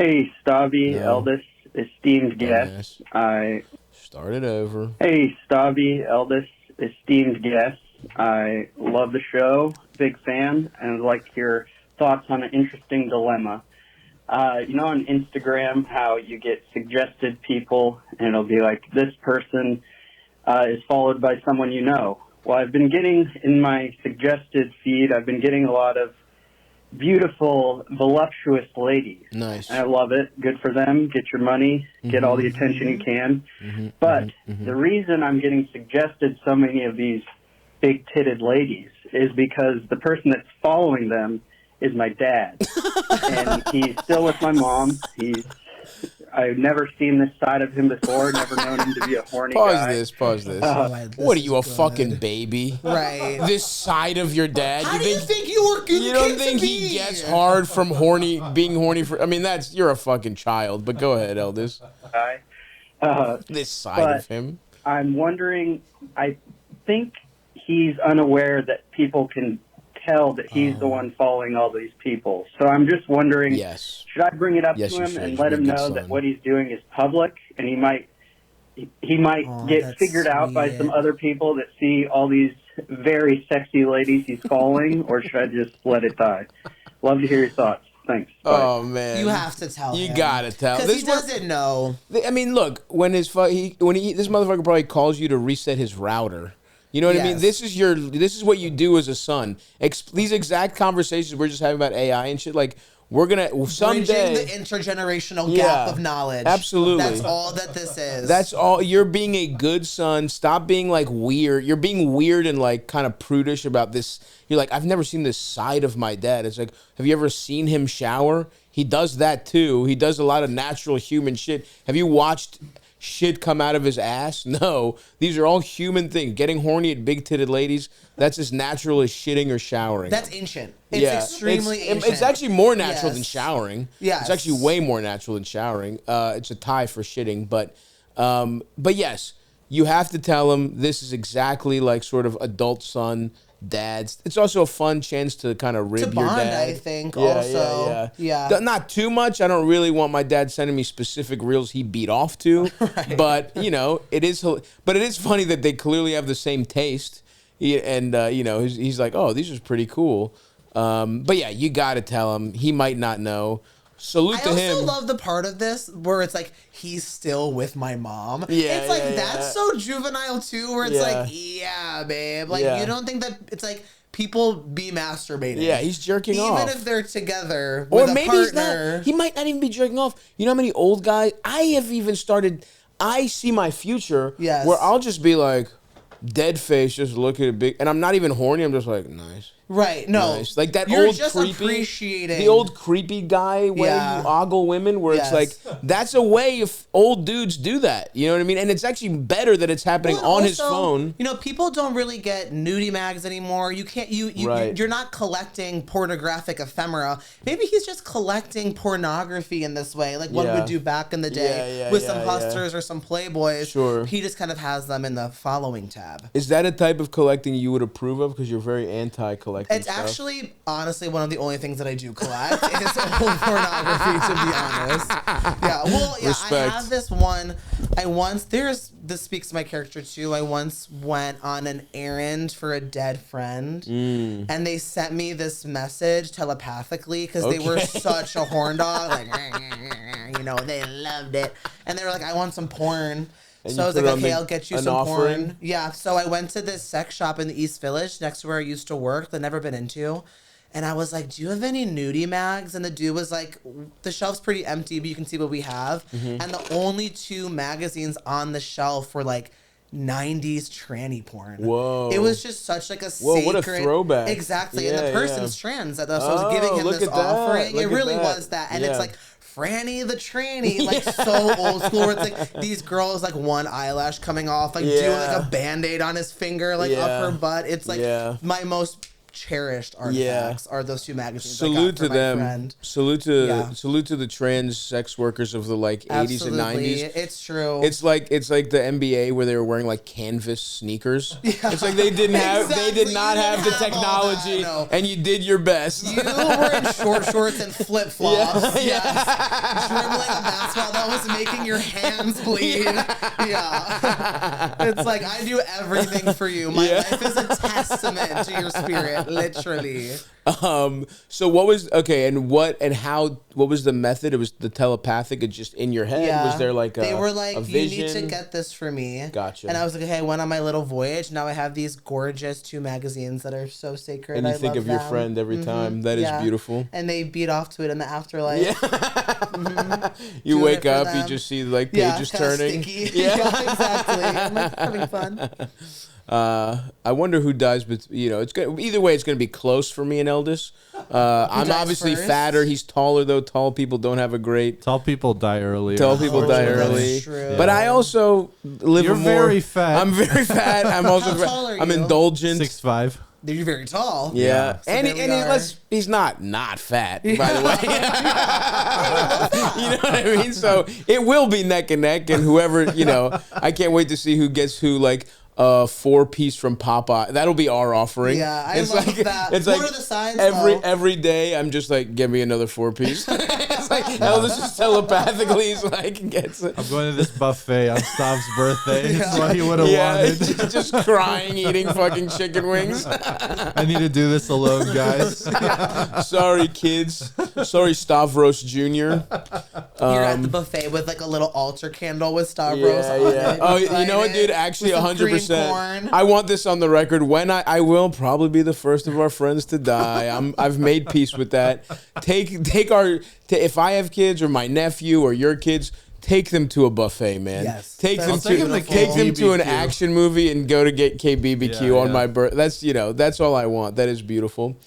Hey, Stavi, No. eldest, esteemed guest. Start it over. Hey, Stavi, eldest, esteemed guest. I love the show, big fan, and I'd like your thoughts on an interesting dilemma. You know on Instagram how you get suggested people, and it'll be like, this person is followed by someone you know. Well, I've been getting, in my suggested feed, I've been getting a lot of beautiful, voluptuous ladies. Nice. And I love it. Good for them. Get your money. Get all the attention you can. But the reason I'm getting suggested so many of these big-titted ladies is because the person that's following them is my dad. And he's still with my mom. I've never seen this side of him before, never known him to be a horny guy. Pause this. This What are you, a is good. fucking baby? Right. This side of your dad? How do you think you were You don't think he gets hard from being horny for? I mean, you're a fucking child. But go ahead, eldest. This side of him. I'm wondering, I think he's unaware that people can tell that he's the one following all these people. So I'm just wondering, should I bring it up to him and let him know that what he's doing is public, and he might get figured out by some other people that see all these very sexy ladies he's following, or should I just let it die? Love to hear your thoughts. Thanks. Bye. Oh man, You have to tell him. You gotta tell. Because he doesn't know. I mean, look, when this motherfucker probably calls you to reset his router. You know what I mean? This is what you do as a son. These exact conversations we're just having about AI and shit. Like, we're gonna someday bridging the intergenerational gap of knowledge. Absolutely, that's all that this is. That's all. You're being a good son. Stop being like weird. You're being weird and like kind of prudish about this. You're like, I've never seen this side of my dad. It's like, have you ever seen him shower? He does that too. He does a lot of natural human shit. Have you watched shit come out of his ass? No. These are all human things. Getting horny at big-titted ladies, that's as natural as shitting or showering. That's ancient. It's extremely ancient. It's actually more natural than showering. Yes. It's actually way more natural than showering. It's a tie for shitting. But yes, you have to tell him this is exactly like sort of adult son, dads. It's also a fun chance to kind of rib your dad. I think, also. Yeah. Not too much. I don't really want my dad sending me specific reels he beat off to. Right. But, it is funny that they clearly have the same taste. He's like, oh, these are pretty cool. But yeah, you got to tell him. He might not know. Salute to him. I also love the part of this where it's like, he's still with my mom. Yeah, it's like, that's so juvenile too, where it's like, yeah, babe. Like, you don't think that, it's like, people be masturbating. Yeah, he's jerking off. Even if they're together with a partner. He's not. He might not even be jerking off. You know how many old guys, I see my future where I'll just be like, dead face, just look at it big, and I'm not even horny, I'm just like, nice. Right, no. Nice. Like that You're old just appreciating the old creepy guy way you ogle women, where it's like, that's a way if old dudes do that. You know what I mean? And it's actually better that it's happening on his phone. People don't really get nudie mags anymore. You can't, you're not collecting pornographic ephemera. Maybe he's just collecting pornography in this way, like one would do back in the day with some hustlers or some playboys. Sure. He just kind of has them in the following tab. Is that a type of collecting you would approve of? Because you're very anti-collecting. It's actually, honestly, one of the only things that I do collect is old pornography, to be honest. Yeah, well, yeah, Respect. I have this one. This speaks to my character, too. I once went on an errand for a dead friend, and they sent me this message telepathically because they were such a horn dog. Like, they loved it. And they were like, I want some porn. And so I was like, okay, I'll get you some porn. Yeah, so I went to this sex shop in the East Village next to where I used to work that I'd never been into. And I was like, do you have any nudie mags? And the dude was like, the shelf's pretty empty, but you can see what we have. And the only two magazines on the shelf were like 90s tranny porn. Whoa. It was just such like a sacred... Whoa, what a throwback. Exactly. And the person's trans. So I was giving him this offering. It really was that. And it's like, Franny the tranny, like so old school, where it's like these girls, like one eyelash coming off, like doing like a Band-Aid on his finger, like up her butt. It's like my most cherished artifacts are those 2 magazines. Salute to them. Friend. Salute to the trans sex workers of the like 80s and 90s. It's true. It's like the NBA where they were wearing like canvas sneakers. Yeah. It's like they did not have the technology, and you did your best. You were in short shorts and flip flops. Yes. Dribbling a basketball that was making your hands bleed. Yeah. It's like I do everything for you. My life is a testament to your spirit, literally. So what was what was the method? It was the telepathic, it's just in your head. Yeah. Was there like they were like, a vision? You need to get this for me. Gotcha. And I was like, okay, I went on my little voyage. Now I have these gorgeous 2 magazines that are so sacred. And you think of your friend every time. That is beautiful. And they beat off to it in the afterlife. Yeah. You wake up, you just see like pages turning. Stinky. Yeah, exactly. I'm like having fun. I wonder who dies, but it's good. Either way, it's going to be close for me and Eldest. I'm obviously fatter. He's taller though. Tall people don't have a great. Tall people die early. Tall people die early. True. But I also live You're more. very fat. I'm very fat. I'm also. How tall are you? I'm indulgent. 6'5". You're very tall. Yeah, So and he's not fat, by the way. You know what I mean? So it will be neck and neck, and whoever I can't wait to see who gets who. Like 4-piece from Popeye. That'll be our offering. Yeah, I love that. It's what like are the sides, every day I'm just like, give me another 4-piece. It's like Elvis just telepathically he's like gets it. I'm going to this buffet on Stav's birthday. That's what he would have wanted. Just crying, eating fucking chicken wings. I need to do this alone, guys. Sorry, kids. Sorry, Stavros Jr. You're at the buffet with like a little altar candle with Stavros on it. Oh, you know what, dude? Actually, 100%. I want this on the record. When I will probably be the first of our friends to die. I've made peace with that. If I have kids or my nephew or your kids, take them to a buffet, man. Yes, take them to an action movie and go to get KBBQ on my birthday. That's all I want. That is beautiful.